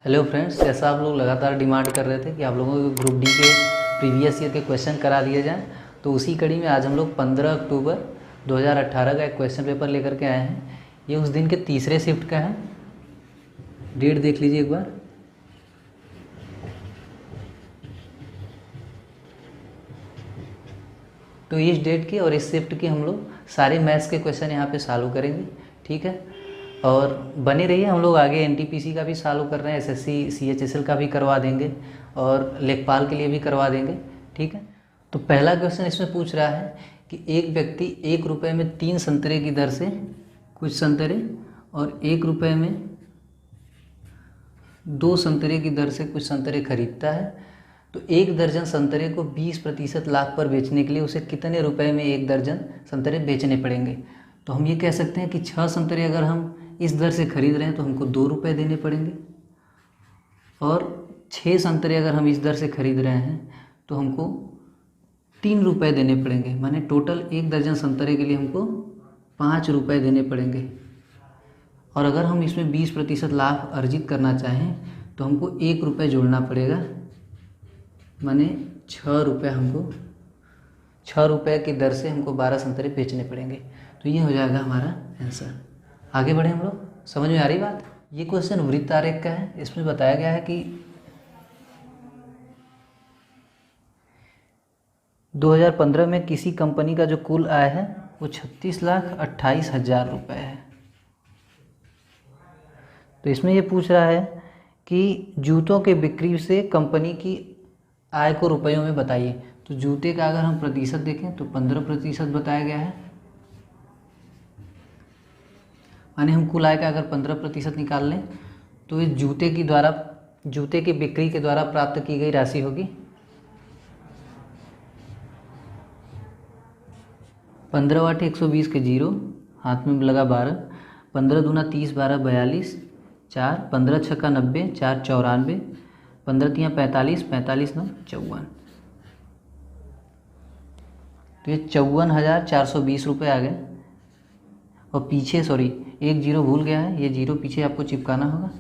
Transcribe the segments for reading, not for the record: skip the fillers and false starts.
Hello friends, जैसा आप लोग लगातार डिमांड कर रहे थे कि आप लोगों को ग्रुप डी के प्रीवियस ईयर के क्वेश्चन करा दिए जाएं, तो उसी कड़ी में आज हम लोग 15 अक्टूबर 2018 का एक क्वेश्चन पेपर लेकर के आए हैं। ये उस दिन के तीसरे शिफ्ट का है। डेट देख लीजिए एक बार। तो इस डेट की और इस शिफ्ट की हम लोग सारे मैथ्स के क्वेश्चन यहाँ पे सॉल्व करेंगे, ठीक है। और बने रहिए, हम लोग आगे एनटीपीसी का भी सॉल्व कर रहे हैं, एसएससी सीएचएसएल का भी करवा देंगे और लेखपाल के लिए भी करवा देंगे, ठीक है। तो पहला क्वेश्चन इसमें पूछ रहा है कि एक व्यक्ति 1 रुपये में 3 संतरे की दर से कुछ संतरे और 1 रुपये में 2 संतरे की दर से कुछ संतरे खरीदता है, तो 1 दर्जन संतरे को 20% लाभ पर बेचने के लिए उसे कितने रुपए में 1 दर्जन संतरे बेचने पड़ेंगे। तो हम ये कह सकते हैं कि 6 संतरे अगर हम इस दर से खरीद रहे हैं तो हमको 2 रुपये देने पड़ेंगे, और 6 संतरे अगर हम इस दर से खरीद रहे हैं तो हमको 3 रुपये देने पड़ेंगे। माने टोटल 1 दर्जन संतरे के लिए हमको 5 रुपये देने पड़ेंगे। और अगर हम इसमें 20% लाभ अर्जित करना चाहें तो हमको 1 रुपये जोड़ना पड़ेगा, माने 6 रुपये। हमको 6 रुपये की दर से हमको 12 संतरे बेचने पड़ेंगे। तो ये हो जाएगा हमारा आंसर। आगे बढ़े हम लोग। समझ में आ रही बात। ये क्वेश्चन वृत्त आरेख का है। इसमें बताया गया है कि 2015 में किसी कंपनी का जो कुल आय है वो 36,28,000 रुपये है। तो इसमें ये पूछ रहा है कि जूतों के बिक्री से कंपनी की आय को रुपयों में बताइए। तो जूते का अगर हम प्रतिशत देखें तो 15% बताया गया है। माने हम कुल आय का अगर 15% निकाल लें तो ये जूते की बिक्री के द्वारा प्राप्त की गई राशि होगी 15 × 8 120 के 0, हाथ में लगा 12, 15 दूना 30, 12 42, 4, 15 छक्का 90, 4 94, 15 तियाँ 45, 45 9 54। तो ये 54,420 रुपये आ गए। और पीछे एक जीरो भूल गया है, ये जीरो पीछे आपको चिपकाना होगा।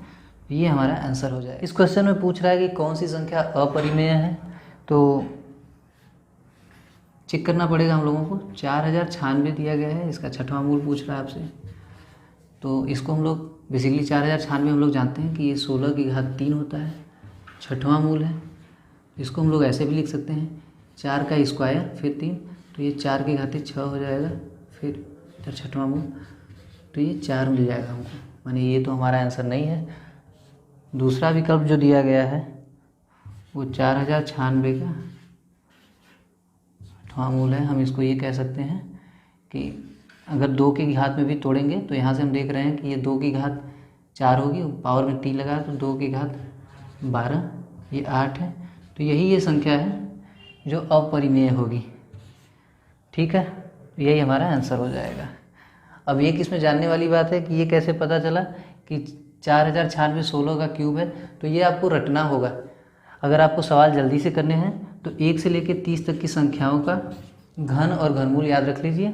ये हमारा आंसर हो जाएगा। इस क्वेश्चन में पूछ रहा है कि कौन सी संख्या अपरिमेय है। तो चेक करना पड़ेगा हम लोगों को। 4096 दिया गया है, इसका छठवां मूल पूछ रहा है आपसे। तो इसको हम लोग बेसिकली 4096 हम लोग जानते हैं कि ये 16 की घात 3 होता है, छठवां मूल है। इसको हम लोग ऐसे भी लिख सकते हैं 4 का स्क्वायर फिर 3, तो ये 4 की घात 6 हो जाएगा, फिर इधर छठवां मूल, तो ये 4 मिल जाएगा हमको। माने ये तो हमारा आंसर नहीं है। दूसरा विकल्प जो दिया गया है वो 4096 का छठवां मूल है। हम इसको ये कह सकते हैं कि अगर 2 की घात में भी तोड़ेंगे तो यहाँ से हम देख रहे हैं कि ये 2 की घात 4 होगी, पावर में 3 लगा तो 2 की घात 12, ये 8 है। तो यही ये संख्या है जो अपरिमेय होगी, ठीक है। यही हमारा आंसर हो जाएगा। अब एक इसमें जानने वाली बात है कि ये कैसे पता चला कि 4096 16 का क्यूब है। तो ये आपको रटना होगा। अगर आपको सवाल जल्दी से करने हैं तो 1 से लेकर 30 तक की संख्याओं का घन और घनमूल याद रख लीजिए,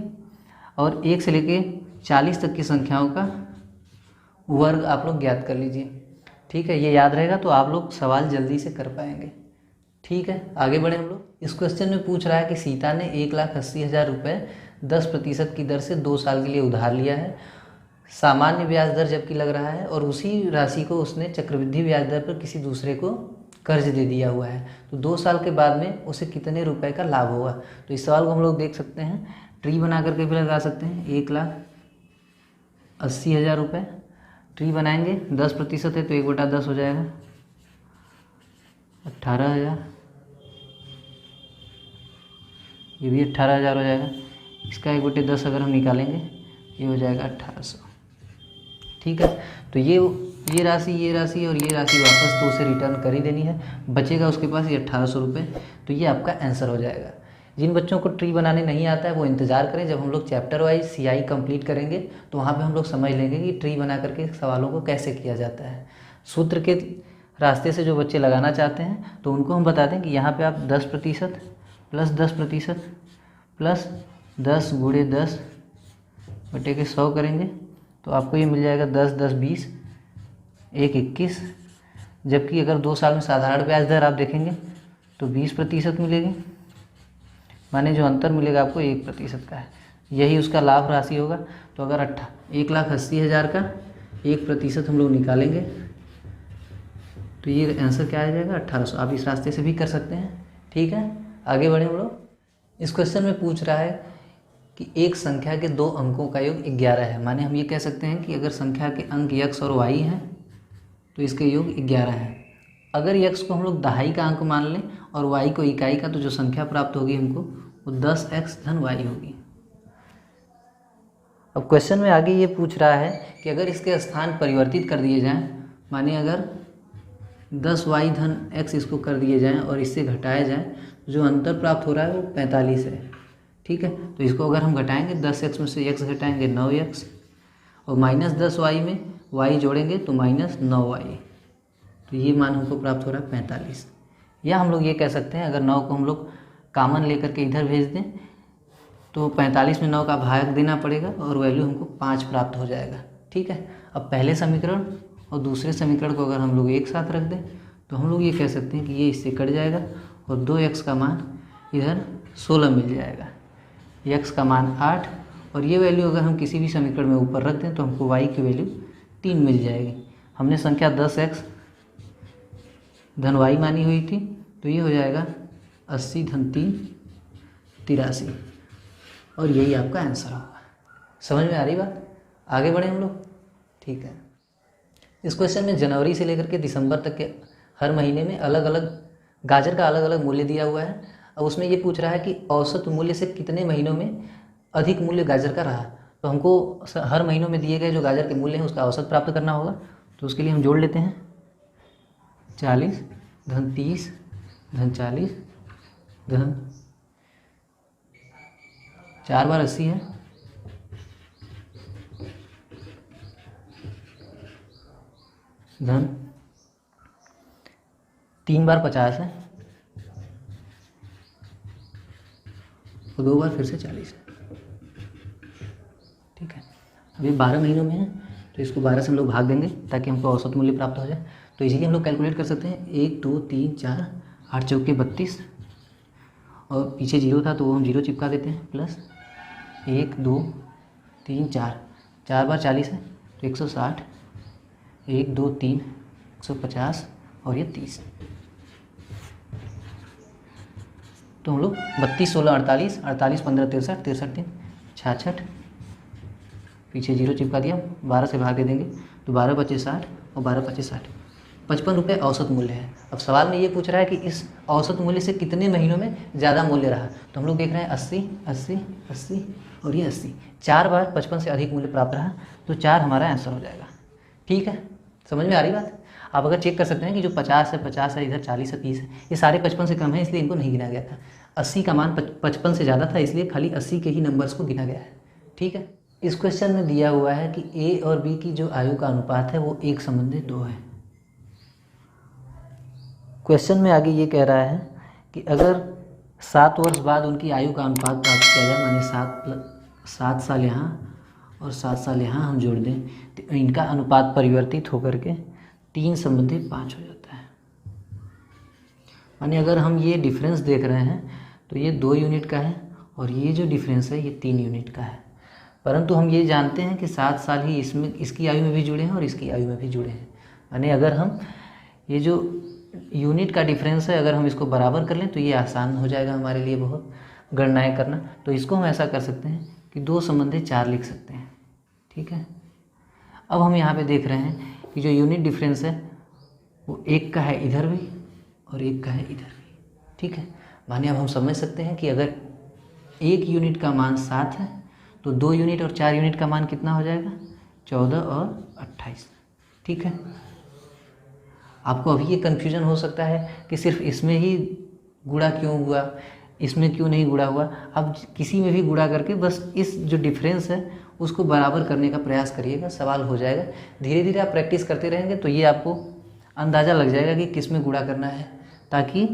और 1 से लेकर 40 तक की संख्याओं का वर्ग आप लोग ज्ञात कर लीजिए, ठीक है। ये याद रहेगा तो आप लोग सवाल जल्दी से कर पाएंगे, ठीक है। आगे बढ़े हम लोग। इस क्वेश्चन में पूछ रहा है कि सीता ने 1,80,000 रुपये 10% की दर से 2 साल के लिए उधार लिया है। सामान्य ब्याज दर जबकि लग रहा है, और उसी राशि को उसने चक्रवृद्धि ब्याज दर पर किसी दूसरे को कर्ज दे दिया हुआ है। तो 2 साल के बाद में उसे कितने रुपए का लाभ होगा। तो इस सवाल को हम लोग देख सकते हैं, ट्री बना करके भी लगा सकते हैं। 1,80,000 रुपये ट्री बनाएंगे, 10% है तो 1/10 हो जाएगा 18,000। ये भी 18,000 हो जाएगा। इसका 1/10 अगर हम निकालेंगे ये हो जाएगा 1800, ठीक है। तो ये राशि और ये राशि वापस तो उसे रिटर्न कर ही देनी है, बचेगा उसके पास ये 1800 रुपये। तो ये आपका आंसर हो जाएगा। जिन बच्चों को ट्री बनाने नहीं आता है वो इंतज़ार करें, जब हम लोग चैप्टर वाइज सीआई कंप्लीट करेंगे तो वहाँ पे हम लोग समझ लेंगे कि ट्री बना करके सवालों को कैसे किया जाता है। सूत्र के रास्ते से जो बच्चे लगाना चाहते हैं तो उनको हम बता दें कि यहाँ पे आप 10% प्लस 10% प्लस 10 × 10 बटे के 100 करेंगे तो आपको ये मिल जाएगा 10 10 20, 1 21, जबकि अगर 2 साल में साधारण ब्याज दर आप देखेंगे तो 20% मिलेगी, माने जो अंतर मिलेगा आपको 1% का है। यही उसका लाभ राशि होगा। तो अगर 1,80,000 का 1% हम लोग निकालेंगे तो ये आंसर क्या आ जाएगा 1800। आप इस रास्ते से भी कर सकते हैं। ठीक है, आगे बढ़े हम लोग। इस क्वेश्चन में पूछ रहा है कि एक संख्या के 2 अंकों का योग 11 है। माने हम ये कह सकते हैं कि अगर संख्या के अंक x और y हैं तो इसके योग 11 है। अगर x को हम लोग दहाई का अंक मान लें और y को इकाई का, तो जो संख्या प्राप्त होगी हमको वो 10x धन y होगी। अब क्वेश्चन में आगे ये पूछ रहा है कि अगर इसके स्थान परिवर्तित कर दिए जाएं, माने अगर 10y धन x इसको कर दिए जाएं और इससे घटाया जाए, जो अंतर प्राप्त हो रहा है वो 45 है। ठीक है, तो इसको अगर हम घटाएंगे 10x में से x घटाएंगे 9x और -10y में y जोड़ेंगे तो -9y, तो ये मान हमको प्राप्त हो रहा है 45। या हम लोग ये कह सकते हैं अगर 9 को हम लोग कॉमन लेकर के इधर भेज दें तो 45 में 9 का भाग देना पड़ेगा और वैल्यू हमको 5 प्राप्त हो जाएगा। ठीक है, अब पहले समीकरण और दूसरे समीकरण को अगर हम लोग एक साथ रख दें तो हम लोग ये कह सकते हैं कि ये इससे कट जाएगा और 2x का मान इधर 16 मिल जाएगा, x का मान 8 और ये वैल्यू अगर हम किसी भी समीकरण में ऊपर रख दें तो हमको y की वैल्यू 3 मिल जाएगी। हमने संख्या 10x धन y मानी हुई थी, तो ये हो जाएगा 80 धन 3 83 और यही आपका आंसर होगा। समझ में आ रही बात? आगे बढ़े हम लोग। ठीक है, इस क्वेश्चन में जनवरी से लेकर के दिसंबर तक के हर महीने में अलग अलग गाजर का अलग अलग मूल्य दिया हुआ है। अब उसमें ये पूछ रहा है कि औसत मूल्य से कितने महीनों में अधिक मूल्य गाजर का रहा। तो हमको हर महीनों में दिए गए जो गाजर के मूल्य हैं उसका औसत प्राप्त करना होगा। तो उसके लिए हम जोड़ लेते हैं 40 धन 30 धन 40 धन 4 बार 80 है, धन 3 बार 50 है और 2 बार फिर से 40 है। ठीक है, अभी 12 महीनों में है तो इसको 12 से हम लोग भाग देंगे ताकि हमको औसत मूल्य प्राप्त हो जाए। तो इसीलिए हम लोग कैलकुलेट कर सकते हैं 1 2 3 4 8 चौके 32 और पीछे 0 था तो वो हम 0 चिपका देते हैं, प्लस 1 2 3 4 4 बार 40 है तो 160 1 2 3 150 और ये 30। तो हम लोग 32 16 48 48 15 63 63 3 66, पीछे 0 चिपका दिया, 12 से भाग दे देंगे तो 12 बचे 60 और 12 बचे 60, 55 रुपये औसत मूल्य है। अब सवाल में ये पूछ रहा है कि इस औसत मूल्य से कितने महीनों में ज़्यादा मूल्य रहा। तो हम लोग देख रहे हैं 80 80 80 और ये 80, 4 बार 55 से अधिक मूल्य प्राप्त रहा तो 4 हमारा आंसर हो जाएगा। ठीक है, समझ में आ रही बात? आप अगर चेक कर सकते हैं कि जो 50 है इधर 40 है 30 है, ये सारे 55 से कम है इसलिए इनको नहीं गिना गया था। 80 का मान 55 से ज़्यादा था इसलिए खाली 80 के ही नंबर्स को गिना गया है। ठीक है, इस क्वेश्चन में दिया हुआ है कि ए और बी की जो आयु का अनुपात है वो 1:2 है। क्वेश्चन में आगे ये कह रहा है कि अगर 7 वर्ष बाद उनकी आयु का अनुपात प्राप्त किया जाए, माने 7 साल यहाँ और 7 साल यहाँ हम जोड़ दें तो इनका अनुपात परिवर्तित होकर के 3:5 हो जाता है। माने अगर हम ये डिफरेंस देख रहे हैं तो ये 2 यूनिट का है और ये जो डिफरेंस है ये 3 यूनिट का है। परंतु हम ये जानते हैं कि 7 साल ही इसमें इसकी आयु में भी जुड़े हैं और इसकी आयु में भी जुड़े हैं। माने अगर हम ये जो यूनिट का डिफरेंस है अगर हम इसको बराबर कर लें तो ये आसान हो जाएगा हमारे लिए बहुत गणनाएं करना। तो इसको हम ऐसा कर सकते हैं कि 2/4 लिख सकते हैं। ठीक है, अब हम यहाँ पे देख रहे हैं कि जो यूनिट डिफरेंस है वो 1 का है इधर भी और 1 का है इधर भी। ठीक है, माने अब हम समझ सकते हैं कि अगर 1 यूनिट का मान 7 है तो 2 यूनिट और 4 यूनिट का मान कितना हो जाएगा 14 और 28। ठीक है, आपको अभी ये कन्फ्यूजन हो सकता है कि सिर्फ इसमें ही गुणा क्यों हुआ, इसमें क्यों नहीं गुणा हुआ। अब किसी में भी गुणा करके बस इस जो डिफरेंस है उसको बराबर करने का प्रयास करिएगा, सवाल हो जाएगा। धीरे धीरे आप प्रैक्टिस करते रहेंगे तो ये आपको अंदाज़ा लग जाएगा कि किस में गुणा करना है, ताकि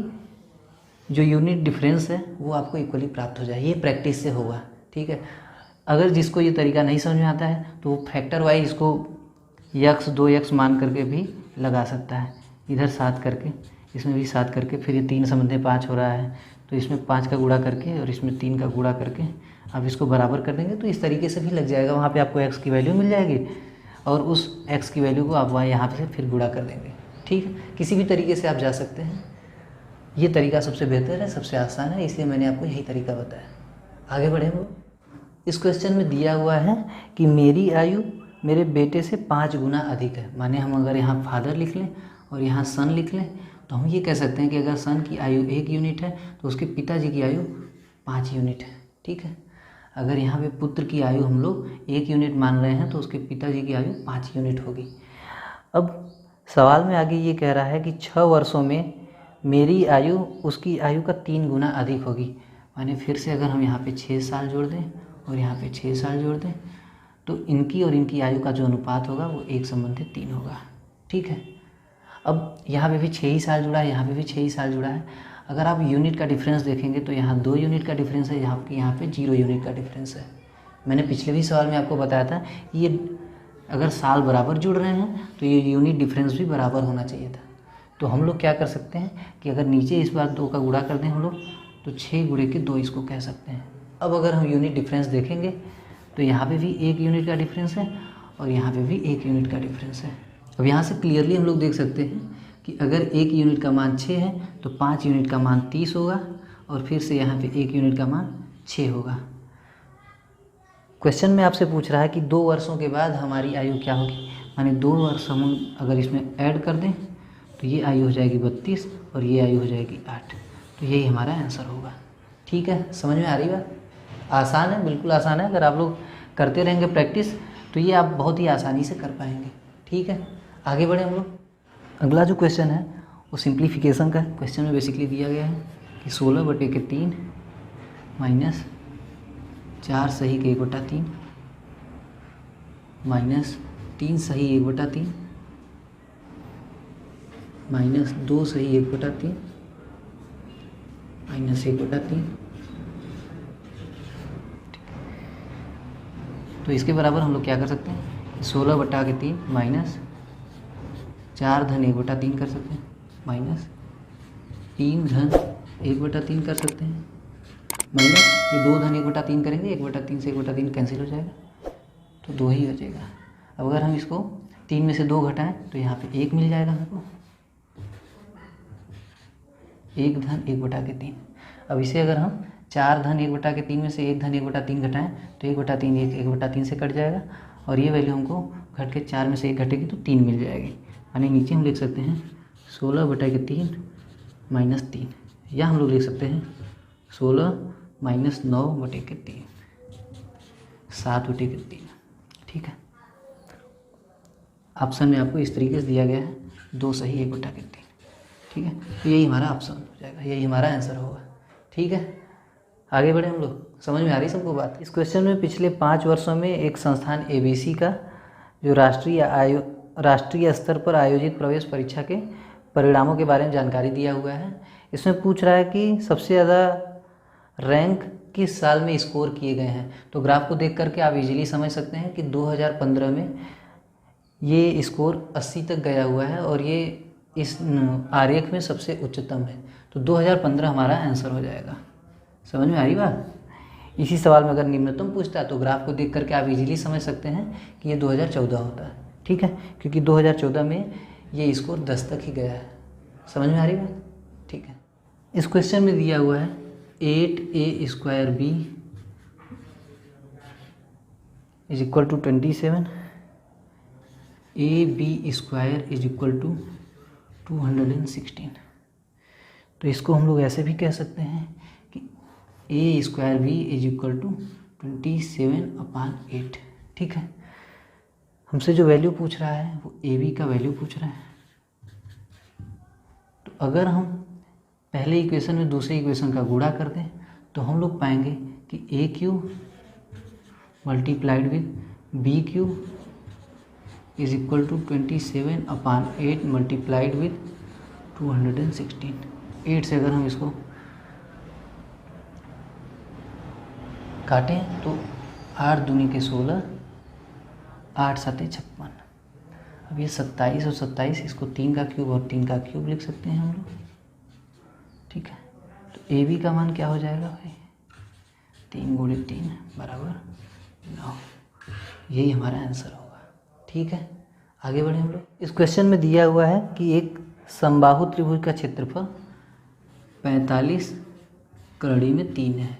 जो यूनिट डिफरेंस है वो आपको इक्वली प्राप्त हो जाए। ये प्रैक्टिस से होगा। ठीक है, अगर जिसको ये तरीका नहीं समझ में आता है तो वो फैक्टर वाइज इसको x 2x मान करके भी लगा सकता है। इधर 7 करके, इसमें भी 7 करके, फिर ये 3 संबंध 5 हो रहा है तो इसमें 5 का गुणा करके और इसमें 3 का गुणा करके आप इसको बराबर कर देंगे तो इस तरीके से भी लग जाएगा। वहाँ पे आपको x की वैल्यू मिल जाएगी और उस x की वैल्यू को आप वहाँ यहाँ पे फिर गुणा कर देंगे। ठीक है, किसी भी तरीके से आप जा सकते हैं। ये तरीका सबसे बेहतर है, सबसे आसान है, इसलिए मैंने आपको यही तरीका बताया। आगे बढ़े हम लोग। इस क्वेश्चन में दिया हुआ है कि मेरी आयु मेरे बेटे से 5 गुना अधिक है। माने हम अगर यहाँ फादर लिख लें और यहाँ सन लिख लें तो हम ये कह सकते हैं कि अगर सन की आयु 1 यूनिट है तो उसके पिताजी की आयु 5 यूनिट है। ठीक है, अगर यहाँ पे पुत्र की आयु हम लोग 1 यूनिट मान रहे हैं तो उसके पिताजी की आयु 5 यूनिट होगी। अब सवाल में आगे ये कह रहा है कि 6 वर्षों में मेरी आयु उसकी आयु का 3 गुना अधिक होगी। माने फिर से अगर हम यहाँ पे 6 साल जोड़ दें और यहाँ पे 6 साल जोड़ दें तो इनकी और इनकी आयु का जो अनुपात होगा वो 1/3 होगा। ठीक है, अब यहाँ पे भी 6 ही साल जुड़ा है, यहाँ पे भी 6 ही साल जुड़ा है। अगर आप यूनिट का डिफरेंस देखेंगे तो यहाँ 2 यूनिट का डिफरेंस है, यहाँ पे 0 यूनिट का डिफरेंस है। मैंने पिछले भी सवाल में आपको बताया था ये अगर साल बराबर जुड़ रहे हैं तो ये यूनिट डिफरेंस भी बराबर होना चाहिए था। तो हम लोग क्या कर सकते हैं कि अगर नीचे इस बार 2 का गुणा कर दें हम लोग तो 6 गुणे के 2 इसको कह सकते हैं। अब अगर हम यूनिट डिफरेंस देखेंगे तो यहाँ पे भी 1 यूनिट का डिफरेंस है और यहाँ पे भी 1 यूनिट का डिफरेंस है। अब यहाँ से क्लियरली हम लोग देख सकते हैं कि अगर 1 यूनिट का मान 6 है तो 5 यूनिट का मान 30 होगा और फिर से यहाँ पे 1 यूनिट का मान 6 होगा। क्वेश्चन में आपसे पूछ रहा है कि 2 वर्षों के बाद हमारी आयु क्या होगी। माने 2 वर्ष हम अगर इसमें ऐड कर दें तो ये आयु हो जाएगी 32 और ये आयु हो जाएगी 8। तो यही हमारा आंसर होगा। ठीक है, समझ में आ रही बात? आसान है, बिल्कुल आसान है। अगर आप लोग करते रहेंगे प्रैक्टिस तो ये आप बहुत ही आसानी से कर पाएंगे। ठीक है, आगे बढ़े हम लोग। अगला जो क्वेश्चन है वो सिंप्लीफिकेशन का है। क्वेश्चन में बेसिकली दिया गया है कि 16/3 माइनस 4 सही के 1/3 माइनस 3 सही 1/3 माइनस 2 सही 1/3 माइनस 1/3। तो इसके बराबर हम लोग क्या कर सकते हैं, 16/3 माइनस 4 धन 1/3 कर सकते हैं माइनस 3 धन 1/3 कर सकते हैं माइनस ये 2 धन 1/3 करेंगे, 1/3 से 1/3 कैंसिल हो जाएगा तो 2 ही बचेगा। अब अगर हम इसको 3 में से 2 घटाएं तो यहाँ पे 1 मिल जाएगा हमको, 1 धन 1/3। अब इसे अगर हम 4 धन 1/3 में से 1 धन 1/3 घटाएं तो 1/3 1/3 से कट जाएगा और ये वैल्यू हमको घट के 4 में से 1 घटेगी तो 3 मिल जाएगी। यानी नीचे हम लिख सकते हैं 16/3 माइनस 3, या हम लोग लिख सकते हैं 16 माइनस 9/3 7/3। ठीक है, ऑप्शन में आपको इस तरीके से दिया गया है 2 सही 1/3। ठीक है, तो यही हमारा ऑप्शन हो जाएगा, यही हमारा आंसर होगा। ठीक है, आगे बढ़े हम लोग। समझ में आ रही सबको बात? इस क्वेश्चन में पिछले 5 वर्षों में एक संस्थान ABC का जो राष्ट्रीय स्तर पर आयोजित प्रवेश परीक्षा के परिणामों के बारे में जानकारी दिया हुआ है। इसमें पूछ रहा है कि सबसे ज़्यादा रैंक किस साल में स्कोर किए गए हैं। तो ग्राफ को देख करके आप इजीली समझ सकते हैं कि 2015 में ये स्कोर 80 तक गया हुआ है और ये इस आरेख में सबसे उच्चतम है। तो 2015 हमारा आंसर हो जाएगा। समझ में आ रही बात? इसी सवाल में अगर निम्नतम पूछता है तो ग्राफ को देख करके आप इजीली समझ सकते हैं कि ये 2014 होता है। ठीक है, क्योंकि 2014 में ये स्कोर 10 तक ही गया है। समझ में आ रही बात? ठीक है, इस क्वेश्चन में दिया हुआ है 8a² b is equal to 27, ab² is equal to 216। तो इसको हम लोग ऐसे भी कह सकते हैं कि a² b is equal to 27/8। ठीक है, हमसे जो वैल्यू पूछ रहा है वो ab का वैल्यू पूछ रहा है। तो अगर हम पहले इक्वेशन में दूसरे इक्वेशन का गुणा कर दें तो हम लोग पाएंगे कि AQ multiplied with BQ is equal to 27/8 multiplied with 216। 8 से अगर हम इसको काटें तो 8 दूनी के 16, 8 7 56। अब ये 27 और 27, इसको 3 का क्यूब और 3 का क्यूब लिख सकते हैं हम लोग, ठीक है। तो ए बी का मान क्या हो जाएगा भाई, 3 × 3 बराबर 9, यही हमारा आंसर होगा, ठीक है। आगे बढ़े हम लोग। इस क्वेश्चन में दिया हुआ है कि एक समबाहु त्रिभुज का क्षेत्रफल 45 करड़ी में 3 है,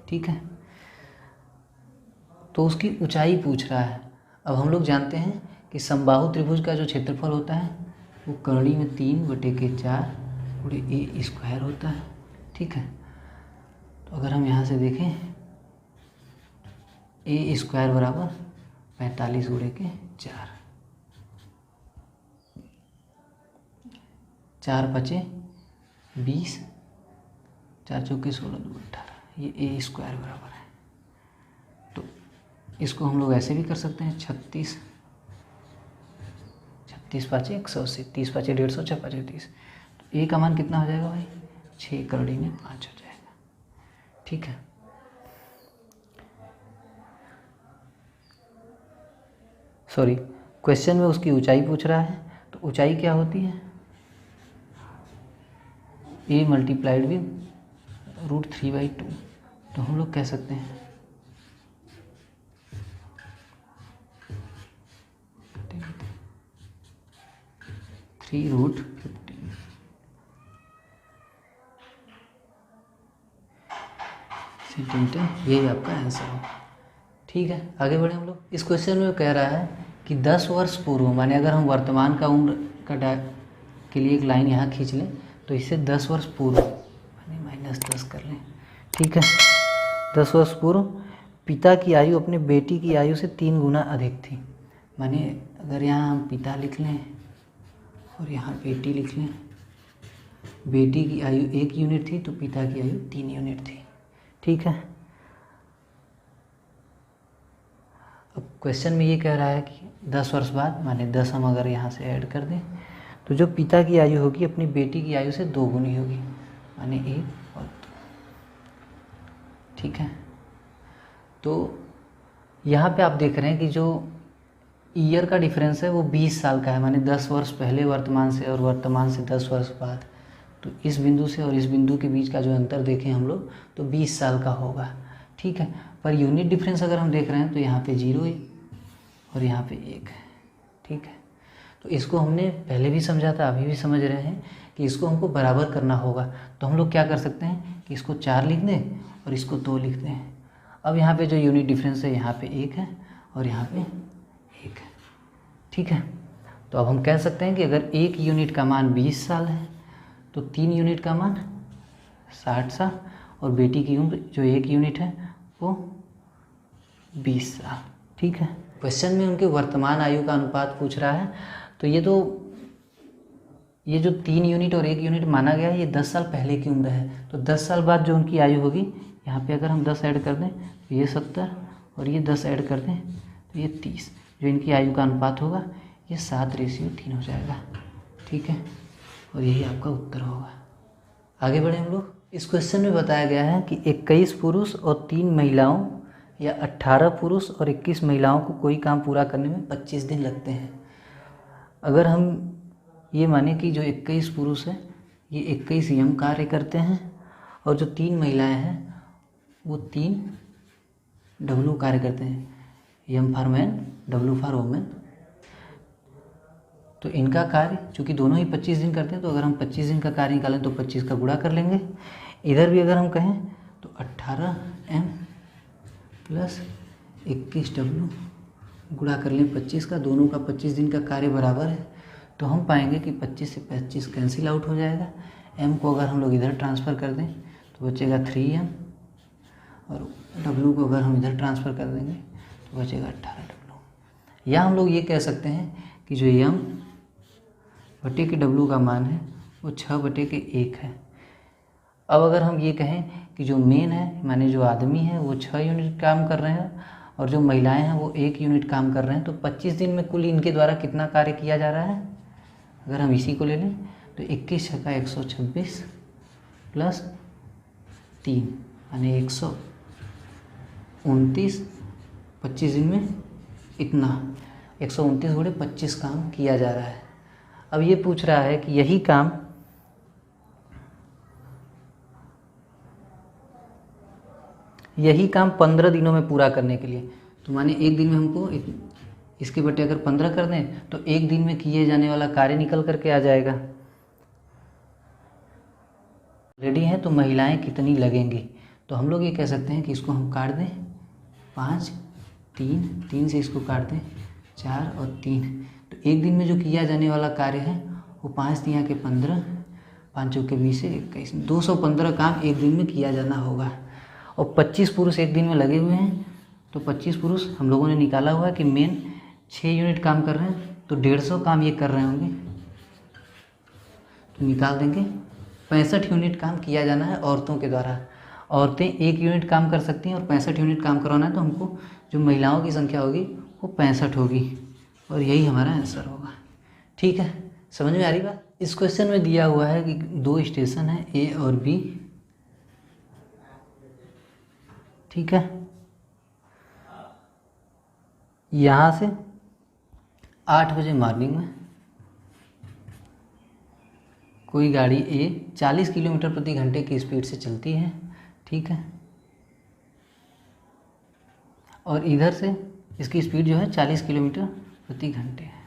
ठीक है। तो उसकी ऊंचाई पूछ रहा है। अब हम लोग जानते हैं कि समबाहु त्रिभुज का जो क्षेत्रफल होता है वो करड़ी में 3/4 पूरे A² होता है, ठीक है। तो अगर हम यहाँ से देखें A² बराबर 45/4, 4 × 5 = 20, 4 × 4 = 16, 2 × 18, ये A² बराबर है। तो इसको हम लोग ऐसे भी कर सकते हैं, 36 5 180, 30 5 150, 6 5 30। तो ए का मान कितना हो जाएगा भाई, 6 करड़ी में 5 हो जाएगा, ठीक है। सॉरी, क्वेश्चन में उसकी ऊंचाई पूछ रहा है, तो ऊंचाई क्या होती है, A × √3/2। तो हम लोग कह सकते हैं 3√15 सेंटीमीटर, यही आपका आंसर होगा, ठीक है। आगे बढ़े हम लोग। इस क्वेश्चन में कह रहा है कि 10 वर्ष पूर्व, माने अगर हम वर्तमान का उम्र का के लिए एक लाइन यहाँ खींच लें, तो इससे 10 वर्ष पूर्व माने -10 कर लें, ठीक है। 10 वर्ष पूर्व पिता की आयु अपने बेटी की आयु से 3 गुना अधिक थी। माने अगर यहाँ हम पिता लिख लें और यहाँ बेटी लिख लें, बेटी की आयु 1 यूनिट थी तो पिता की आयु 3 यूनिट थी, ठीक है। अब क्वेश्चन में ये कह रहा है कि 10 वर्ष बाद, माने 10 हम अगर यहाँ से ऐड कर दें तो जो पिता की आयु होगी अपनी बेटी की आयु से 2 गुनी होगी, माने 1 और 2, ठीक है। तो यहाँ पे आप देख रहे हैं कि जो ईयर का डिफरेंस है वो 20 साल का है, माने 10 वर्ष पहले वर्तमान से और वर्तमान से 10 वर्ष बाद। तो इस बिंदु से और इस बिंदु के बीच का जो अंतर देखें हम लोग तो 20 साल का होगा, ठीक है। पर यूनिट डिफरेंस अगर हम देख रहे हैं तो यहाँ पे 0 है और यहाँ पे 1 है, ठीक है। तो इसको हमने पहले भी समझा था, अभी भी समझ रहे हैं कि इसको हमको बराबर करना होगा। तो हम लोग क्या कर सकते हैं कि इसको 4 लिख दें और इसको 2 लिख दें। अब यहाँ पे जो यूनिट डिफरेंस है यहाँ पे 1 है और यहाँ पे 1 है, ठीक है। तो अब हम कह सकते हैं कि अगर 1 यूनिट का मान 20 साल है तो 3 यूनिट का मान 60 साल और बेटी की उम्र जो 1 यूनिट है वो 20 साल, ठीक है। क्वेश्चन में उनके वर्तमान आयु का अनुपात पूछ रहा है। तो ये जो 3 यूनिट और 1 यूनिट माना गया है ये 10 साल पहले की उम्र है। तो 10 साल बाद जो उनकी आयु होगी, यहाँ पे अगर हम 10 ऐड कर दें तो ये 70 और ये 10 ऐड कर दें तो ये 30, जो इनकी आयु का अनुपात होगा ये 7:3 हो जाएगा, ठीक है। और यही आपका उत्तर होगा। आगे बढ़े हम लोग। इस क्वेश्चन में बताया गया है कि 21 पुरुष और 3 महिलाओं या 18 पुरुष और 21 महिलाओं को कोई काम पूरा करने में 25 दिन लगते हैं। अगर हम ये माने कि जो 21 पुरुष है ये 21 यम कार्य करते हैं और जो 3 महिलाएं हैं वो 3 डब्लू कार्य करते हैं, यम for man, W for women. तो इनका कार्य चूँकि दोनों ही 25 दिन करते हैं, तो अगर हम 25 दिन का कार्य निकालें तो 25 का गुणा कर लेंगे। इधर भी अगर हम कहें तो 18m + 21w गुणा कर लें 25 का, दोनों का 25 दिन का कार्य बराबर है। तो हम पाएंगे कि 25 से 25 कैंसिल आउट हो जाएगा। m को अगर हम लोग इधर ट्रांसफ़र कर दें तो बचेगा 3m और w को अगर हम इधर ट्रांसफ़र कर देंगे तो बचेगा 18w। या हम लोग ये कह सकते हैं कि जो m/w का मान है वो 6/1 है। अब अगर हम ये कहें कि जो मेन है, माने जो आदमी है वो 6 यूनिट काम कर रहे हैं और जो महिलाएं हैं वो 1 यूनिट काम कर रहे हैं, तो 25 दिन में कुल इनके द्वारा कितना कार्य किया जा रहा है, अगर हम इसी को ले लें तो 21 × 126 + 3 यानी 129, 25 दिन में इतना। 129 गुणे 25 काम किया जा रहा है। अब ये पूछ रहा है कि यही काम यही काम 15 दिनों में पूरा करने के लिए, तो माने एक दिन में हमको इसके बटे अगर 15 कर दें तो एक दिन में किए जाने वाला कार्य निकल करके आ जाएगा। रेडी है तो महिलाएं कितनी लगेंगी, तो हम लोग ये कह सकते हैं कि इसको हम काट दें 5, 3 से इसको काट दें 4 और 3, तो एक दिन में जो किया जाने वाला कार्य है वो 5 तिया के 15, 5 चौके 20 से 21, 215 काम एक दिन में किया जाना होगा। और 25 पुरुष एक दिन में लगे हुए हैं, तो 25 पुरुष हम लोगों ने निकाला हुआ है कि मेन 6 यूनिट काम कर रहे हैं, तो 150 काम ये कर रहे होंगे, तो निकाल देंगे 65 यूनिट काम किया जाना है औरतों के द्वारा। औरतें 1 यूनिट काम कर सकती हैं और 65 यूनिट काम करवाना है, तो हमको जो महिलाओं की संख्या होगी वो 65 होगी और यही हमारा आंसर होगा। ठीक है, समझ में आ रही बात। इस क्वेश्चन में दिया हुआ है कि 2 स्टेशन है ए और बी, ठीक है। यहाँ से 8 बजे मॉर्निंग में कोई गाड़ी ए 40 किलोमीटर प्रति घंटे की स्पीड से चलती है, ठीक है, और इधर से इसकी स्पीड जो है 40 किलोमीटर प्रति घंटे है।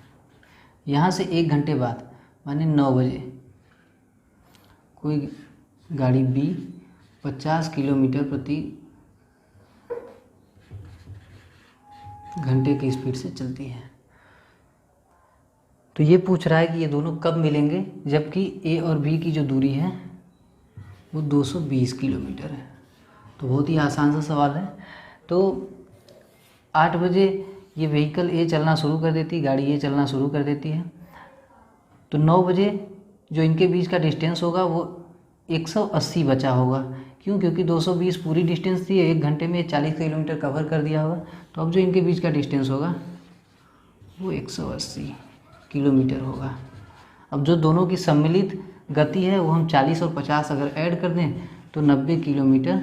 यहाँ से 1 घंटे बाद माने 9 बजे कोई गाड़ी बी 50 किलोमीटर प्रति घंटे की स्पीड से चलती है। तो ये पूछ रहा है कि ये दोनों कब मिलेंगे, जबकि ए और बी की जो दूरी है वो 220 किलोमीटर है। तो बहुत ही आसान सा सवाल है। तो 8 बजे ये व्हीकल ए चलना शुरू कर देती है, गाड़ी ए चलना शुरू कर देती है, तो 9 बजे जो इनके बीच का डिस्टेंस होगा वो 180 बचा होगा। क्यों? क्योंकि 220 पूरी डिस्टेंस थी, 1 घंटे में 40 किलोमीटर कवर कर दिया होगा, तो अब जो इनके बीच का डिस्टेंस होगा वो 180 किलोमीटर होगा। अब जो दोनों की सम्मिलित गति है वो हम 40 और 50 अगर ऐड कर दें तो 90 किलोमीटर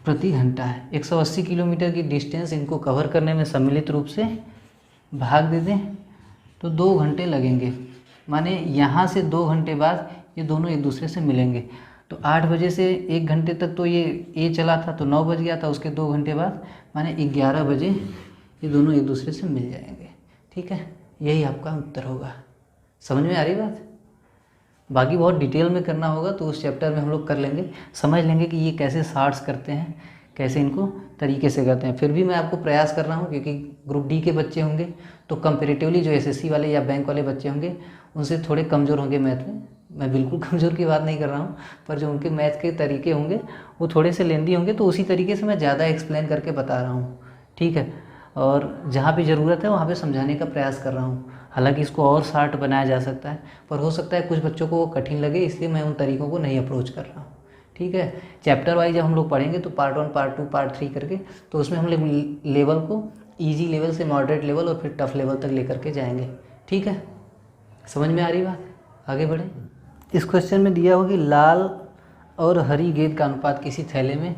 प्रति घंटा है। 180 किलोमीटर की डिस्टेंस इनको कवर करने में सम्मिलित रूप से भाग दे दें तो 2 घंटे लगेंगे। माने यहाँ से 2 घंटे बाद ये दोनों एक दूसरे से मिलेंगे। तो 8 बजे से 1 घंटे तक तो ये ए चला था, तो 9 बज गया था, उसके 2 घंटे बाद माने 11 बजे ये दोनों एक दूसरे से मिल जाएंगे। ठीक है, यही आपका उत्तर होगा। समझ में आ रही बात? बाकी बहुत डिटेल में करना होगा तो उस चैप्टर में हम लोग कर लेंगे, समझ लेंगे कि ये कैसे शार्ट्स करते हैं, कैसे इनको तरीके से करते हैं। फिर भी मैं आपको प्रयास कर रहा हूँ, क्योंकि ग्रुप डी के बच्चे होंगे तो कंपेरेटिवली जो एसएससी वाले या बैंक वाले बच्चे होंगे उनसे थोड़े कमज़ोर होंगे मैथ में। मैं बिल्कुल कमज़ोर की बात नहीं कर रहा हूँ, पर जो उनके मैथ के तरीके होंगे वो थोड़े से लेंदी होंगे, तो उसी तरीके से मैं ज़्यादा एक्सप्लेन करके बता रहा हूँ। ठीक है, और जहाँ पे ज़रूरत है वहाँ पे समझाने का प्रयास कर रहा हूँ। हालांकि इसको और शार्ट बनाया जा सकता है, पर हो सकता है कुछ बच्चों को वो कठिन लगे, इसलिए मैं उन तरीकों को नहीं अप्रोच कर रहा हूँ। ठीक है, चैप्टर वाइज जब हम लोग पढ़ेंगे तो पार्ट 1, पार्ट 2, पार्ट 3 करके, तो उसमें हम लोग लेवल को ईजी लेवल से मॉडरेट लेवल और फिर टफ लेवल तक लेकर के जाएंगे। ठीक है, समझ में आ रही बात? आगे बढ़ें। इस क्वेश्चन में दिया हुआ कि लाल और हरी गेंद का अनुपात किसी थैले में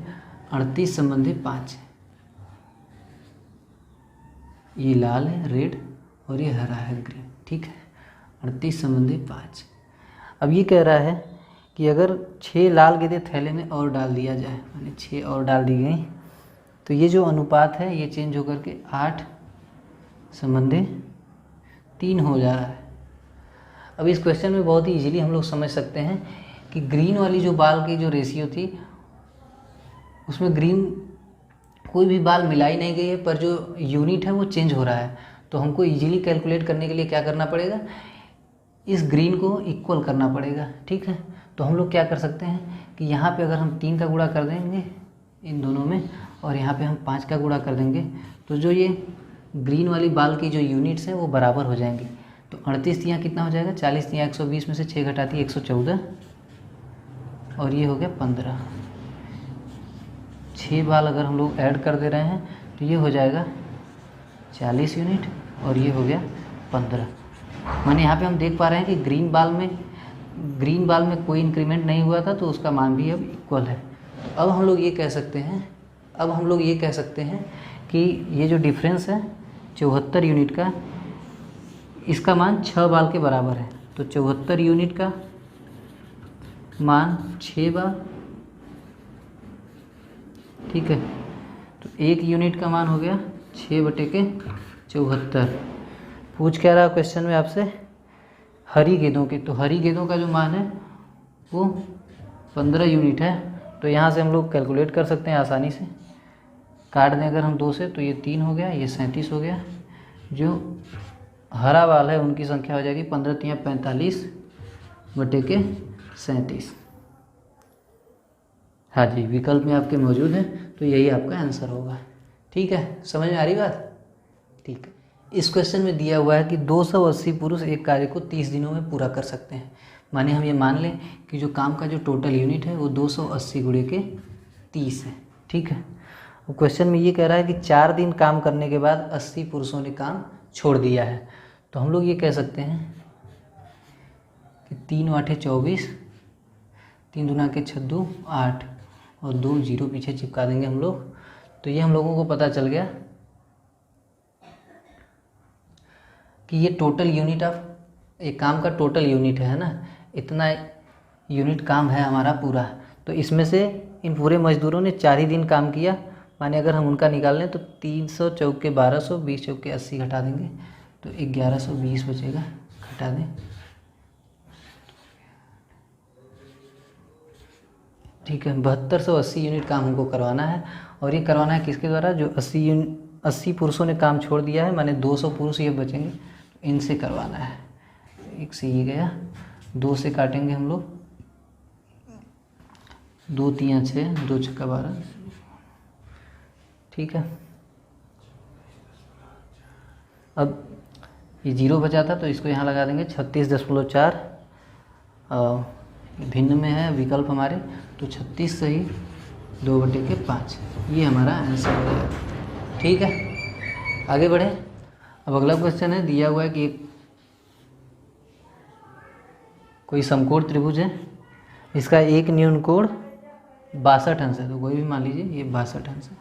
38 संबंधी 5 है। ये लाल है रेड और ये हरा है ग्रीन। ठीक है, 38 संबंधी 5। अब ये कह रहा है कि अगर 6 लाल गेंदें थैले में और डाल दिया जाए, माने 6 और डाल दी गई, तो ये जो अनुपात है ये चेंज होकर के 8 संबंधी 3 हो जा रहा है। अब इस क्वेश्चन में बहुत ही इजीली हम लोग समझ सकते हैं कि ग्रीन वाली जो बाल की जो रेशियो थी उसमें ग्रीन कोई भी बाल मिलाई नहीं गई है, पर जो यूनिट है वो चेंज हो रहा है। तो हमको इजीली कैलकुलेट करने के लिए क्या करना पड़ेगा, इस ग्रीन को इक्वल करना पड़ेगा। ठीक है, तो हम लोग क्या कर सकते हैं कि यहाँ पे अगर हम 3 का गुणा कर देंगे इन दोनों में और यहाँ पे हम 5 का गुणा कर देंगे, तो जो ये ग्रीन वाली बाल की जो यूनिट्स हैं वो बराबर हो जाएंगे। तो 38 तियाँ कितना हो जाएगा, 40 तियाँ 120 में से 6 घटाती है 114 और ये हो गया 15। 6 बाल अगर हम लोग ऐड कर दे रहे हैं तो ये हो जाएगा 40 यूनिट और ये हो गया 15। माने यहाँ पे हम देख पा रहे हैं कि ग्रीन बाल में कोई इंक्रीमेंट नहीं हुआ था, तो उसका मान भी अब इक्वल है। अब हम लोग ये कह सकते हैं कि ये जो डिफरेंस है 74 यूनिट का, इसका मान 6 बार के बराबर है। तो 74 यूनिट का मान 6 बार, ठीक है। तो 1 यूनिट का मान हो गया 6/74। पूछ क्या रहा क्वेश्चन में आपसे, हरी गेंदों के। तो हरी गेंदों का जो मान है वो 15 यूनिट है। तो यहाँ से हम लोग कैलकुलेट कर सकते हैं आसानी से। काट दें अगर हम 2 से तो ये 3 हो गया, ये 37 हो गया। जो हरा वाला है उनकी संख्या हो जाएगी 15 × 45/37। हाँ जी, विकल्प में आपके मौजूद है, तो यही आपका आंसर होगा। ठीक है, समझ में आ रही बात? ठीक है। इस क्वेश्चन में दिया हुआ है कि 280 पुरुष एक कार्य को 30 दिनों में पूरा कर सकते हैं। माने हम ये मान लें कि जो काम का जो टोटल यूनिट है वो 280 × 30 है। ठीक है। वो क्वेश्चन में ये कह रहा है कि 4 दिन काम करने के बाद 80 पुरुषों ने काम छोड़ दिया है। तो हम लोग ये कह सकते हैं कि 3 × 8 = 24, 3 दूना के 6 8 और 2 0 पीछे चिपका देंगे हम लोग। तो ये हम लोगों को पता चल गया कि ये टोटल यूनिट ऑफ एक काम का टोटल यूनिट है ना, इतना यूनिट काम है हमारा पूरा। तो इसमें से इन पूरे मजदूरों ने 4 ही दिन काम किया। माने अगर हम उनका निकाल लें तो 300 × 4 = 1200, 20 × 4 = 80 घटा देंगे तो 1120 बचेगा। घटा दें, ठीक है। 7280 यूनिट काम हमको करवाना है। और ये करवाना है किसके द्वारा, जो 80 पुरुषों ने काम छोड़ दिया है। माने 200 पुरुष ये बचेंगे, तो इनसे करवाना है। 1 से ये गया, 2 से काटेंगे हम लोग, 2 × 3 = 6, 2 × 6 = 12, ठीक है। अब ये 0 बचा था तो इसको यहाँ लगा देंगे 36.4। भिन्न में है विकल्प हमारे, तो 36 सही 2/5, ये हमारा आंसर हो जाएगा। ठीक है, आगे बढ़े। अब अगला क्वेश्चन है, दिया हुआ है कि कोई समकोण त्रिभुज है, इसका एक न्यून कोण 62 अंश है। तो कोई भी मान लीजिए ये 62 अंश है।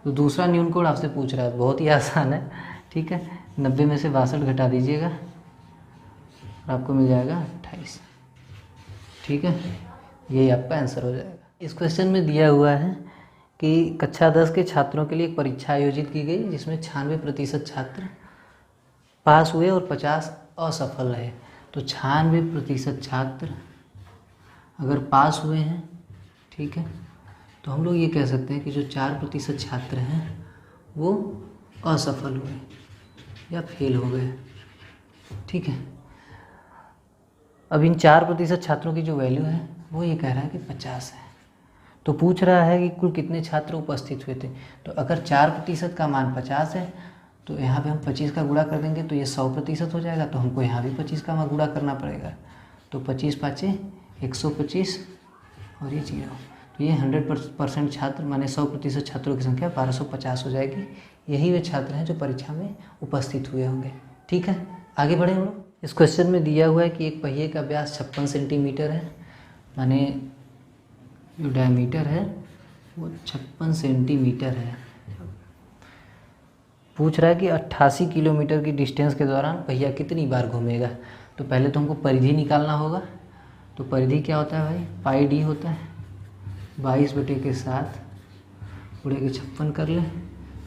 तो दूसरा न्यून कोण आपसे पूछ रहा है, बहुत ही आसान है। ठीक है, 90 में से 62 घटा दीजिएगा और आपको मिल जाएगा 28। ठीक है, यही आपका आंसर हो जाएगा। इस क्वेश्चन में दिया हुआ है कि कक्षा 10 के छात्रों के लिए एक परीक्षा आयोजित की गई, जिसमें 96% छात्र पास हुए और 50 असफल रहे। तो 96% छात्र अगर पास हुए हैं, ठीक है, तो हम लोग ये कह सकते हैं कि जो 4% छात्र हैं वो असफल हुए या फेल हो गए। ठीक है, अब इन 4% छात्रों की जो वैल्यू है वो ये कह रहा है कि 50 है। तो पूछ रहा है कि कुल कितने छात्र उपस्थित हुए थे। तो अगर 4% का मान 50 है तो यहाँ पे हम 25 का गुणा कर देंगे तो ये 100% हो जाएगा। तो हमको यहाँ भी 25 का गुणा करना पड़ेगा। तो 25 × 5 = 125 और ये 0। तो ये 100% छात्र माने 100% छात्रों की संख्या 1250 हो जाएगी। यही वे छात्र हैं जो परीक्षा में उपस्थित हुए होंगे। ठीक है, आगे बढ़े हम लोग। इस क्वेश्चन में दिया हुआ है कि एक पहिए का व्यास 56 सेंटीमीटर है, माने जो डायमीटर है वो 56 सेंटीमीटर है। पूछ रहा है कि 88 किलोमीटर की डिस्टेंस के दौरान पहिया कितनी बार घूमेगा। तो पहले तो हमको परिधि निकालना होगा। तो परिधि क्या होता है भाई, πd होता है 22/7 गुणे के 56 कर लें,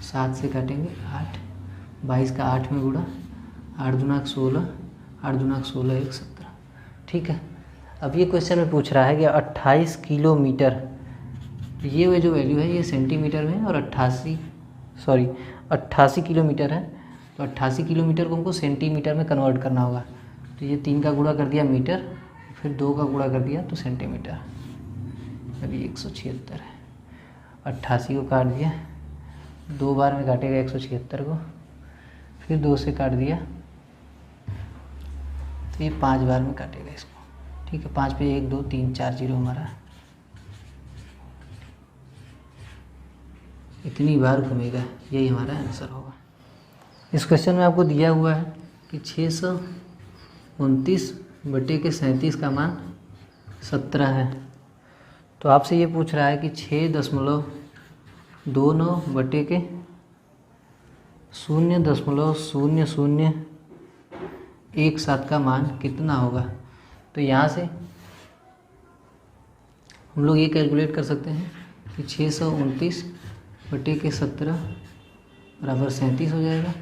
7 से काटेंगे 8, 22 का 8 में गुणा, 8 दूना 16, 8 दूना 16 = 17। ठीक है, अब ये क्वेश्चन में पूछ रहा है कि 28 किलोमीटर, ये वो जो वैल्यू है ये सेंटीमीटर में, और 88 किलोमीटर है। तो 88 किलोमीटर को हमको सेंटीमीटर में कन्वर्ट करना होगा। तो ये 3 का गुणा कर दिया मीटर, फिर 2 का गुणा कर दिया तो सेंटीमीटर, अभी 176 है। 88 को काट दिया, 2 बार में काटेगा 176 को, फिर 2 से काट दिया तो ये 5 बार में काटेगा इसको। ठीक है, 5 पे 1 2 3 4 0 हमारा इतनी बार घूमेगा, यही हमारा आंसर होगा। इस क्वेश्चन में आपको दिया हुआ है कि 629/37 का मान 17 है। तो आपसे ये पूछ रहा है कि 6.29 0.0017 का मान कितना होगा। तो यहाँ से हम लोग ये कैलकुलेट कर सकते हैं कि 629/17 बराबर 37 हो जाएगा।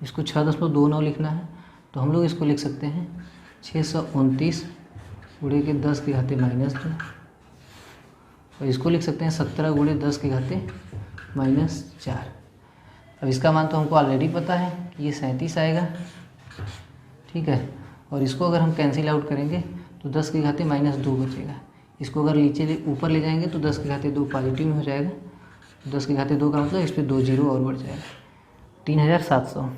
इसको 6.29 लिखना है तो हम लोग इसको लिख सकते हैं 629 गुणे के 10 की घाते -2, और इसको लिख सकते हैं 17 गुणे 10 की घाते -4। अब इसका मान तो हमको ऑलरेडी पता है कि ये 37 आएगा, ठीक है। और इसको अगर हम कैंसिल आउट करेंगे तो 10 की घाते -2 बचेगा। इसको अगर नीचे ऊपर ले जाएंगे तो 10 की घाते 2 पॉजिटिव में हो जाएगा। 10 की घाते 2 का मतलब इस पर 2 जीरो और बढ़ जाएगा, 3700।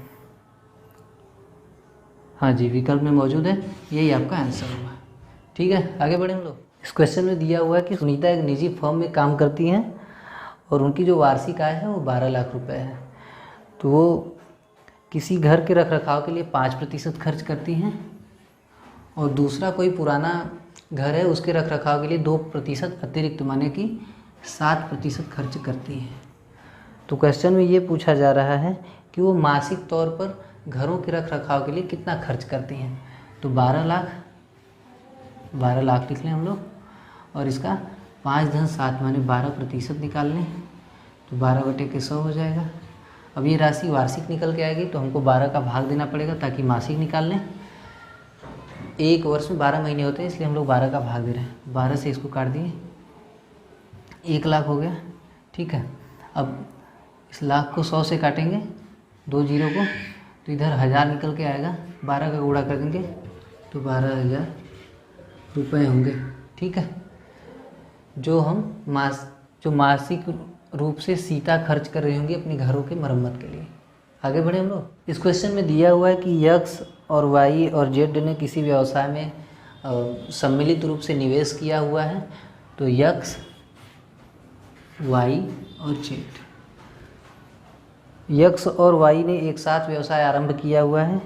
हाँ जी, विकल्प में मौजूद है, यही आपका आंसर होगा। ठीक है, आगे बढ़े हम लोग। इस क्वेश्चन में दिया हुआ है कि सुनीता एक निजी फर्म में काम करती हैं और उनकी जो वार्षिक आय है वो 12 लाख रुपए है। तो वो किसी घर के रखरखाव के लिए 5% खर्च करती हैं और दूसरा कोई पुराना घर है उसके रखरखाव के लिए 2% अतिरिक्त माने कि 7% खर्च करती हैं। तो क्वेश्चन में ये पूछा जा रहा है कि वो मासिक तौर पर घरों के रखरखाव के लिए कितना खर्च करती हैं। तो 12 लाख लिख लें हम लोग, और इसका 5/7 माने 12% निकाल लें तो 12/100 हो जाएगा। अब ये राशि वार्षिक निकल के आएगी तो हमको 12 का भाग देना पड़ेगा ताकि मासिक निकाल लें। एक वर्ष में 12 महीने होते हैं इसलिए हम लोग 12 का भाग दे रहे हैं। 12 से इसको काट दिए, 1 लाख हो गया, ठीक है। अब इस लाख को 100 से काटेंगे, 2 जीरो को, तो इधर 1000 निकल के आएगा। 12 का गुणा कर देंगे तो 12,000 रुपये होंगे, ठीक है। जो मासिक रूप से सीता खर्च कर रही होंगी अपने घरों के मरम्मत के लिए। आगे बढ़े हम लोग। इस क्वेश्चन में दिया हुआ है कि एक्स और वाई और जेड ने किसी व्यवसाय में सम्मिलित रूप से निवेश किया हुआ है। तो एक्स, वाई और जेड, एक्स और वाई ने एक साथ व्यवसाय आरंभ किया हुआ है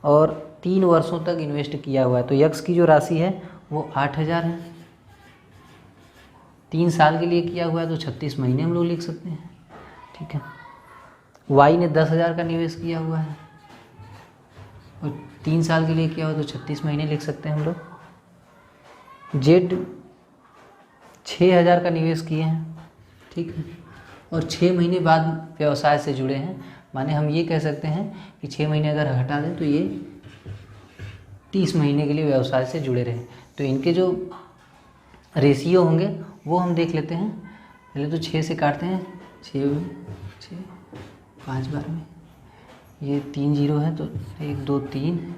और 3 वर्षों तक इन्वेस्ट किया हुआ है। तो एक्स की जो राशि है वो 8000 है, 3 साल के लिए किया हुआ है तो 36 महीने हम लोग लिख सकते हैं, ठीक है। वाई ने 10,000 का निवेश किया हुआ है और 3 साल के लिए किया हुआ तो 36 महीने लिख सकते हैं हम लोग। जेड 6000 का निवेश किए हैं, ठीक है, और 6 महीने बाद व्यवसाय से जुड़े हैं। माने हम ये कह सकते हैं कि 6 महीने अगर हटा दें तो ये 30 महीने के लिए व्यवसाय से जुड़े रहे। तो इनके जो रेशियो होंगे वो हम देख लेते हैं। पहले तो 6 से काटते हैं, 6 5 बार में ये 3 जीरो है तो 1 2 3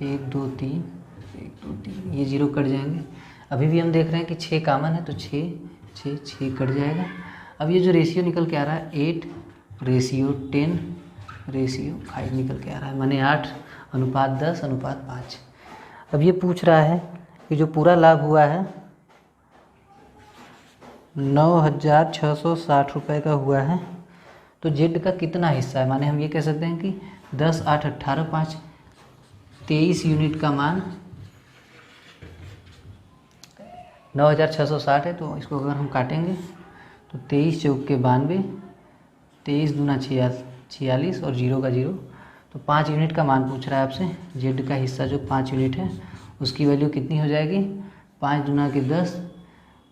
1 2 3 1 2 3 ये जीरो कट जाएंगे। अभी भी हम देख रहे हैं कि 6 कॉमन है तो 6 6 6 कट जाएगा। अब ये जो रेशियो निकल के आ रहा है 8:10:5 निकल के आ रहा है, माने 8:10:5। अब ये पूछ रहा है कि जो पूरा लाभ हुआ है 9,660 रुपये का हुआ है, तो जेड का कितना हिस्सा है। माने हम ये कह सकते हैं कि 10 8 18 5 23 यूनिट का मान 9,660 है। तो इसको अगर हम काटेंगे तो 23 चौक के 92, 23 दूना 46 और 0 का 0, तो 5 यूनिट का मान पूछ रहा है आपसे। जेड का हिस्सा जो 5 यूनिट है उसकी वैल्यू कितनी हो जाएगी, 5 दूना के 10,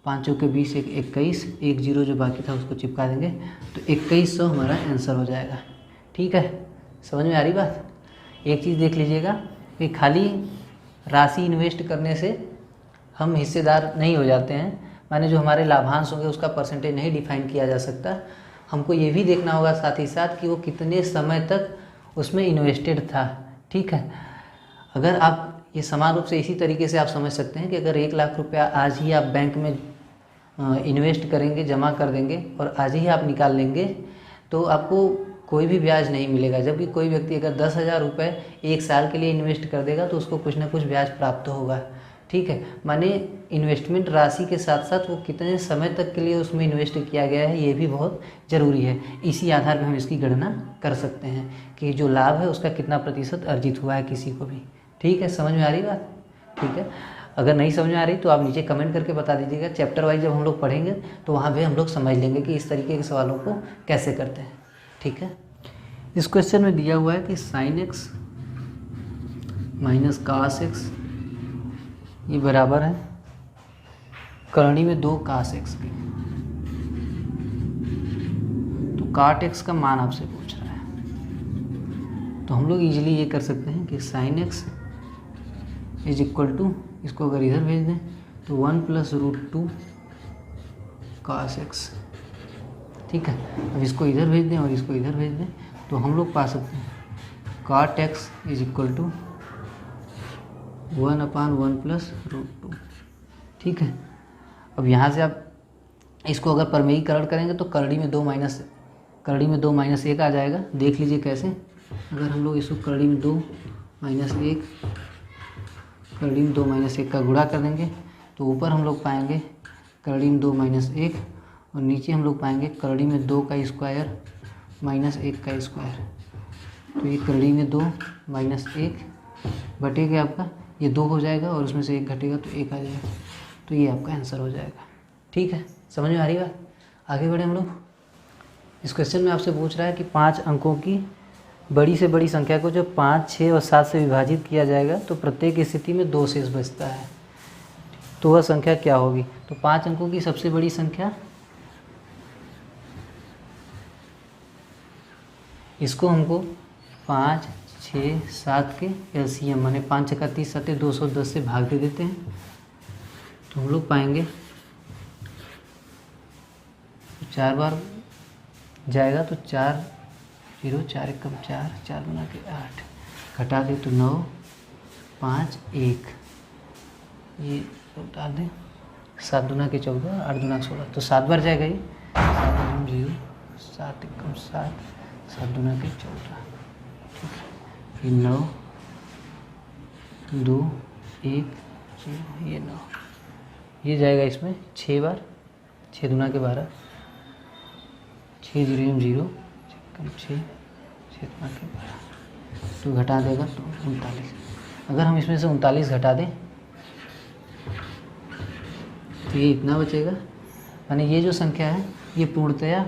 5 चौक के 20, 21, 1 जीरो जो बाकी था उसको चिपका देंगे तो 2100 हमारा आंसर हो जाएगा, ठीक है। समझ में आ रही बात। एक चीज़ देख लीजिएगा कि खाली राशि इन्वेस्ट करने से हम हिस्सेदार नहीं हो जाते हैं। माने जो हमारे लाभांश होंगे उसका परसेंटेज नहीं डिफाइन किया जा सकता। हमको ये भी देखना होगा साथ ही साथ कि वो कितने समय तक उसमें इन्वेस्टेड था, ठीक है। अगर आप ये समान रूप से इसी तरीके से आप समझ सकते हैं कि अगर 1 लाख रुपया आज ही आप बैंक में इन्वेस्ट करेंगे, जमा कर देंगे और आज ही आप निकाल लेंगे तो आपको कोई भी ब्याज नहीं मिलेगा। जबकि कोई व्यक्ति अगर 10,000 रुपये 1 साल के लिए इन्वेस्ट कर देगा तो उसको कुछ ना कुछ ब्याज प्राप्त होगा, ठीक है। माने इन्वेस्टमेंट राशि के साथ साथ वो कितने समय तक के लिए उसमें इन्वेस्ट किया गया है ये भी बहुत ज़रूरी है। इसी आधार पर हम इसकी गणना कर सकते हैं कि जो लाभ है उसका कितना प्रतिशत अर्जित हुआ है किसी को भी, ठीक है। समझ में आ रही बात, ठीक है। अगर नहीं समझ में आ रही तो आप नीचे कमेंट करके बता दीजिएगा। चैप्टर वाइज जब हम लोग पढ़ेंगे तो वहाँ भी हम लोग समझ लेंगे कि इस तरीके के सवालों को कैसे करते हैं, ठीक है। इस क्वेश्चन में दिया हुआ है कि sine x minus cos x ये बराबर है करणी में 2 कास एक्स के। तो काट एक्स का मान आपसे पूछ रहा है, तो हम लोग इजीली ये कर सकते हैं कि sine x is equal to, इसको अगर इधर भेज दें तो 1 प्लस √2 कास एक्स। ठीक है, अब इसको इधर भेज दें और इसको इधर भेज दें तो हम लोग पा सकते हैं cot x is equal to 1/1 plus √2। ठीक है, अब यहाँ से आप इसको अगर परमेयीकरण करेंगे तो करड़ी में 2 माइनस 1 आ जाएगा। देख लीजिए कैसे, अगर हम लोग इसको करड़ी में 2 माइनस 1 करड़ी में 2 माइनस 1 का गुणा कर देंगे तो ऊपर हम लोग पाएंगे करड़ी में 2 माइनस 1 और नीचे हम लोग पाएंगे करड़ी में 2 का स्क्वायर माइनस 1 का स्क्वायर। तो ये करड़ी में 2 माइनस 1 बटेगा आपका, ये 2 हो जाएगा और उसमें से 1 घटेगा तो 1 आ जाएगा। तो ये आपका आंसर हो जाएगा। ठीक है, समझ में आ रही बात? आगे बढ़े हम लोग। इस क्वेश्चन में आपसे पूछ रहा है कि 5 अंकों की बड़ी से बड़ी संख्या को जब 5, 6 और 7 से विभाजित किया जाएगा तो प्रत्येक स्थिति में 2 शेष बचता है, तो वह संख्या क्या होगी? तो 5 अंकों की सबसे बड़ी संख्या, इसको हमको 5, 6, 7 के एलसीएम माने 5 × 30 = 210 से भाग दे देते हैं तो हम लोग पाएंगे 4 बार जाएगा तो 4 0 4 1 4 4 गुना के 8 घटा दे तो 9 5 1 ये बता दें 7 दूना के 14 8 दूना के 16 तो 7 बार जाएगा ये 7 0 7 1 7 7 दूना के 14। ठीक है, फिर 9 2 1 0 ये 9 ये जाएगा इसमें 6 बार 6 दूना के 12 6 0 0 6 6 दूना के 12 तो घटा देगा तो 39। अगर हम इसमें से 39 घटा दें तो ये इतना बचेगा, यानी ये जो संख्या है ये पूर्णतया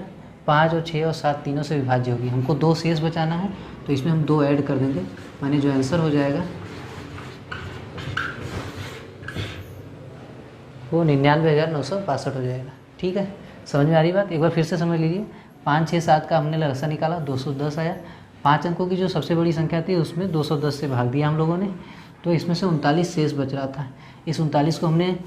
5 और 6 और 7 तीनों से विभाज्य होगी। हमको 2 शेष बचाना है तो इसमें हम 2 ऐड कर देंगे, यानी जो आंसर हो जाएगा वो 99,962 हो जाएगा। ठीक है, समझ में आ रही बात? एक बार फिर से समझ लीजिए। 5, 6, 7 का हमने लसा निकाला 210 आया। 5 अंकों की जो सबसे बड़ी संख्या थी उसमें 210 से भाग दिया हम लोगों ने, तो इसमें से 39 शेष बच रहा था। इस 39 को हमने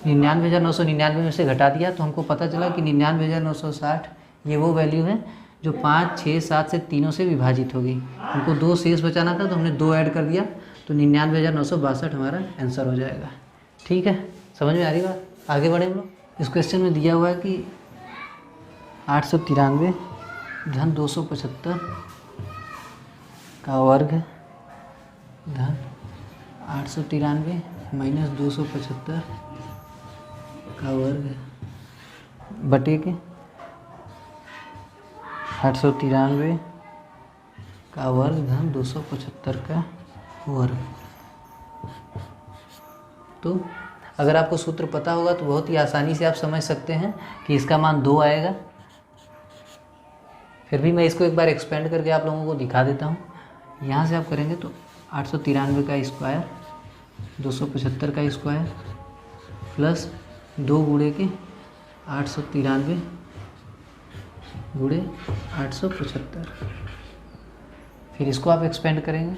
99,999 में से घटा दिया तो हमको पता चला कि 99,960 ये वो वैल्यू है जो 5, 6, 7 से तीनों से विभाजित होगी। हमको 2 शेष बचाना था तो हमने 2 ऐड कर दिया तो 99,962 हमारा आंसर हो जाएगा। ठीक है, समझ में आ रही बात? आगे बढ़े हम लोग। इस क्वेश्चन में दिया हुआ है कि 893 धन 275 का वर्ग धन 893 माइनस 275 का वर्ग बटे के 893 का वर्ग धन 275 का वर्ग। तो अगर आपको सूत्र पता होगा तो बहुत ही आसानी से आप समझ सकते हैं कि इसका मान 2 आएगा। फिर भी मैं इसको एक बार एक्सपेंड करके आप लोगों को दिखा देता हूँ। यहाँ से आप करेंगे तो 893 का स्क्वायर 275 का स्क्वायर प्लस 2 गुणे के 893 गुणे 875, फिर इसको आप एक्सपेंड करेंगे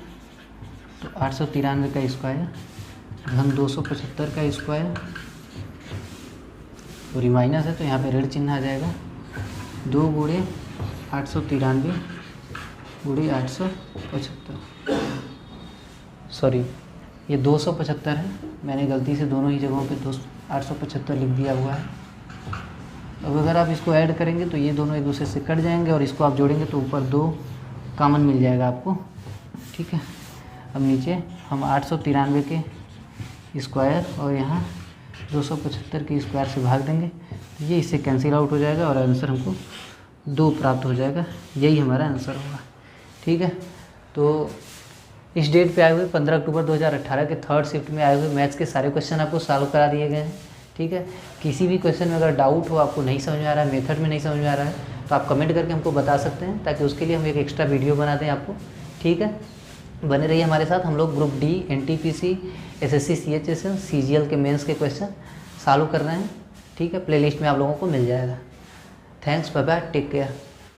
तो 893 का स्क्वायर धन 275 का स्क्वायर, पूरी माइनस है तो यहाँ पे ऋण चिन्ह आ जाएगा। 2 गुणे 893 गुणे 875, सॉरी ये 275 है, मैंने गलती से दोनों ही जगहों पे 875 लिख दिया हुआ है। अब अगर आप इसको ऐड करेंगे तो ये दोनों एक दूसरे से कट जाएंगे और इसको आप जोड़ेंगे तो ऊपर 2 कॉमन मिल जाएगा आपको। ठीक है, अब नीचे हम 893 के स्क्वायर और यहाँ 275 के स्क्वायर से भाग देंगे तो ये इससे कैंसिल आउट हो जाएगा और आंसर हमको 2 प्राप्त हो जाएगा। यही हमारा आंसर होगा। ठीक है, तो इस डेट पे आए हुए 15 अक्टूबर 2018 के 3rd शिफ्ट में आए हुए मैथ्स के सारे क्वेश्चन आपको सॉल्व करा दिए गए हैं। ठीक है, किसी भी क्वेश्चन में अगर डाउट हो, आपको नहीं समझ में आ रहा है, मेथड में नहीं समझ में आ रहा है, तो आप कमेंट करके हमको बता सकते हैं, ताकि उसके लिए हम एक एक्स्ट्रा वीडियो बना दें आपको। ठीक है, बने रहिए हमारे साथ। हम लोग group D, NTPC, SSC, CHSL, CGL के मेंस के क्वेश्चन सॉल्व कर रहे हैं। ठीक है, प्लेलिस्ट में आप लोगों को मिल जाएगा। Thanks, bye bye, take care.